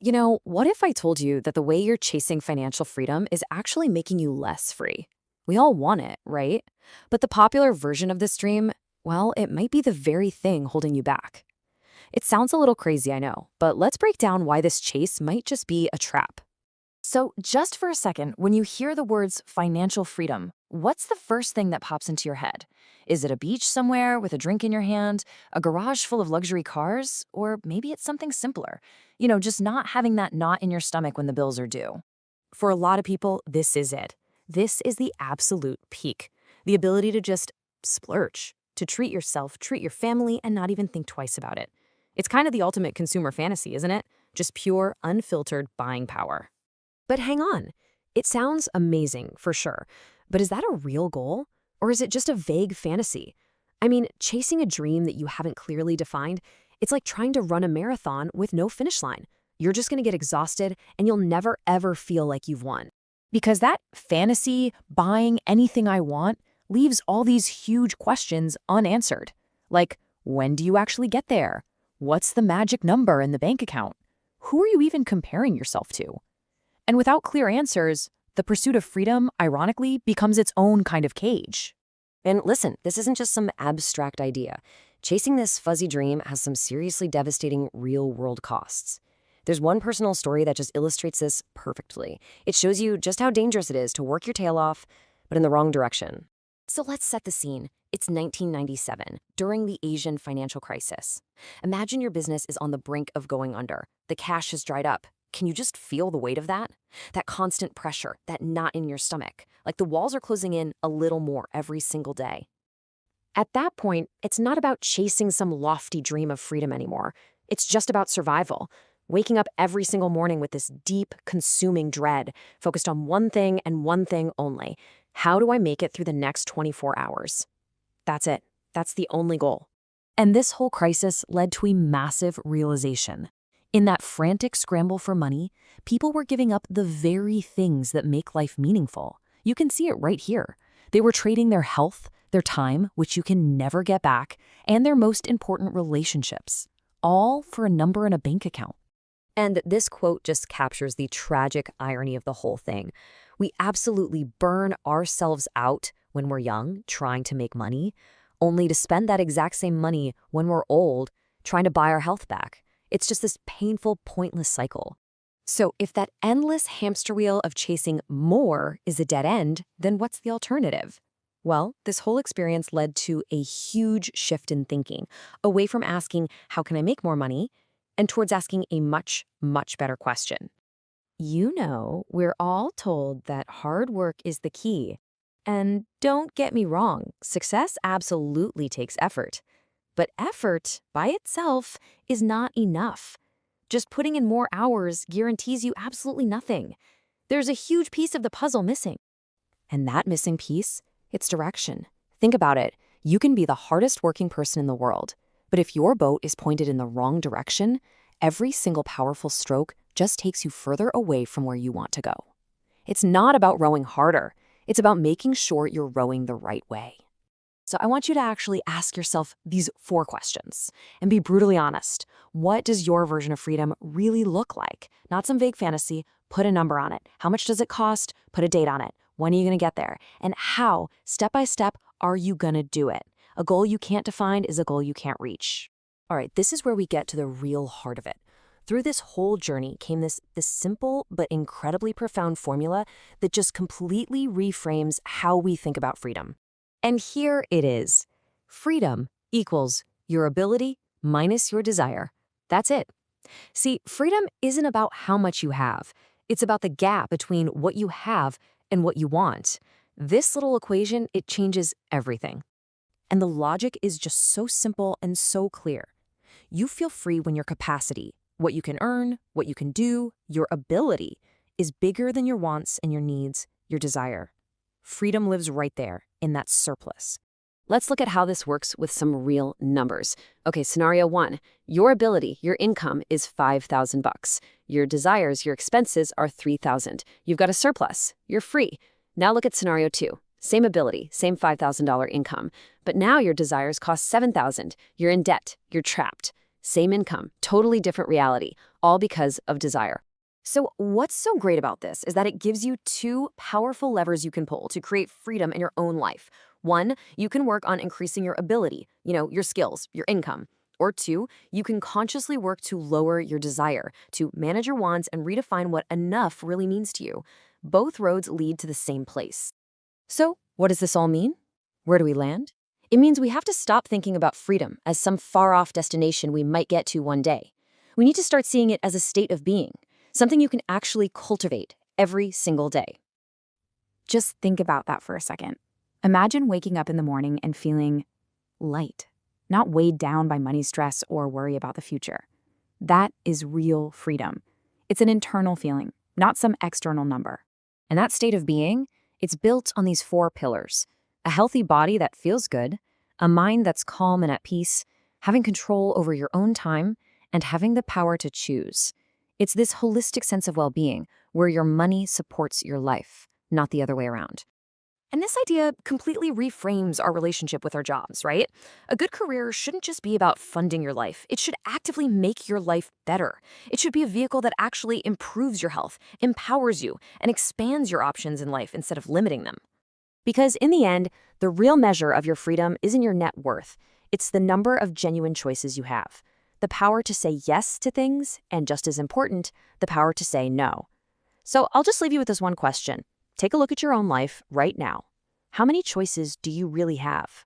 What if I told you that the way you're chasing financial freedom is actually making you less free? We all want it, right? But the popular version of this dream, well, it might be the very thing holding you back. It sounds a little crazy, I know, but let's break down why this chase might just be a trap. So, just for a second, when you hear the words financial freedom, what's the first thing that pops into your head? Is it a beach somewhere with a drink in your hand, a garage full of luxury cars, or maybe it's something simpler? Just not having that knot in your stomach when the bills are due. For a lot of people, this is it. This is the absolute peak. The ability to just splurge, to treat yourself, treat your family, and not even think twice about it. It's kind of the ultimate consumer fantasy, isn't it? Just pure, unfiltered buying power. But hang on. It sounds amazing, for sure. But is that a real goal? Or is it just a vague fantasy? I mean, chasing a dream that you haven't clearly defined, it's like trying to run a marathon with no finish line. You're just going to get exhausted, and you'll never, ever feel like you've won. Because that fantasy, buying anything I want, leaves all these huge questions unanswered. Like, when do you actually get there? What's the magic number in the bank account? Who are you even comparing yourself to? And without clear answers, the pursuit of freedom, ironically, becomes its own kind of cage. And listen, this isn't just some abstract idea. Chasing this fuzzy dream has some seriously devastating real-world costs. There's one personal story that just illustrates this perfectly. It shows you just how dangerous it is to work your tail off, but in the wrong direction. So let's set the scene. It's 1997, during the Asian financial crisis. Imagine your business is on the brink of going under. The cash has dried up. Can you just feel the weight of that? That constant pressure, that knot in your stomach, like the walls are closing in a little more every single day. At that point, it's not about chasing some lofty dream of freedom anymore. It's just about survival. Waking up every single morning with this deep, consuming dread, focused on one thing and one thing only. How do I make it through the next 24 hours? That's it. That's the only goal. And this whole crisis led to a massive realization. In that frantic scramble for money, people were giving up the very things that make life meaningful. You can see it right here. They were trading their health, their time, which you can never get back, and their most important relationships, all for a number in a bank account. And this quote just captures the tragic irony of the whole thing. We absolutely burn ourselves out when we're young, trying to make money, only to spend that exact same money when we're old, trying to buy our health back. It's just this painful, pointless cycle. So if that endless hamster wheel of chasing more is a dead end, then what's the alternative? Well, this whole experience led to a huge shift in thinking, away from asking, how can I make more money? And towards asking a much, much better question. We're all told that hard work is the key. And don't get me wrong, success absolutely takes effort. But effort, by itself, is not enough. Just putting in more hours guarantees you absolutely nothing. There's a huge piece of the puzzle missing. And that missing piece, it's direction. Think about it. You can be the hardest working person in the world, but if your boat is pointed in the wrong direction, every single powerful stroke just takes you further away from where you want to go. It's not about rowing harder. It's about making sure you're rowing the right way. So I want you to actually ask yourself these 4 questions and be brutally honest. What does your version of freedom really look like? Not some vague fantasy. Put a number on it. How much does it cost? Put a date on it. When are you going to get there? And how, step by step, are you going to do it? A goal you can't define is a goal you can't reach. All right, this is where we get to the real heart of it. Through this whole journey came this simple but incredibly profound formula that just completely reframes how we think about freedom. And here it is. Freedom equals your ability minus your desire. That's it. See, freedom isn't about how much you have. It's about the gap between what you have and what you want. This little equation, it changes everything. And the logic is just so simple and so clear. You feel free when your capacity, what you can earn, what you can do, your ability, is bigger than your wants and your needs, your desire. Freedom lives right there, in that surplus. Let's look at how this works with some real numbers. Okay, scenario 1. Your ability, your income is $5,000. Your desires, your expenses are $3,000. You've got a surplus. You're free. Now look at scenario 2. Same ability, same $5,000 income, but now your desires cost $7,000. You're in debt. You're trapped. same income, totally different reality, all because of desire. So what's so great about this is that it gives you two powerful levers you can pull to create freedom in your own life. One, you can work on increasing your ability, your skills, your income. Or two, you can consciously work to lower your desire, to manage your wants and redefine what enough really means to you. Both roads lead to the same place. So, what does this all mean? Where do we land? It means we have to stop thinking about freedom as some far-off destination we might get to one day. We need to start seeing it as a state of being, something you can actually cultivate every single day. Just think about that for a second. Imagine waking up in the morning and feeling light, not weighed down by money stress or worry about the future. That is real freedom. It's an internal feeling, not some external number. And that state of being, it's built on these four pillars: a healthy body that feels good, a mind that's calm and at peace, having control over your own time, and having the power to choose. It's this holistic sense of well-being where your money supports your life, not the other way around. And this idea completely reframes our relationship with our jobs, right? A good career shouldn't just be about funding your life. It should actively make your life better. It should be a vehicle that actually improves your health, empowers you, and expands your options in life instead of limiting them. Because in the end, the real measure of your freedom isn't your net worth. It's the number of genuine choices you have. The power to say yes to things, and just as important, the power to say no. So I'll just leave you with this one question. Take a look at your own life right now. How many choices do you really have?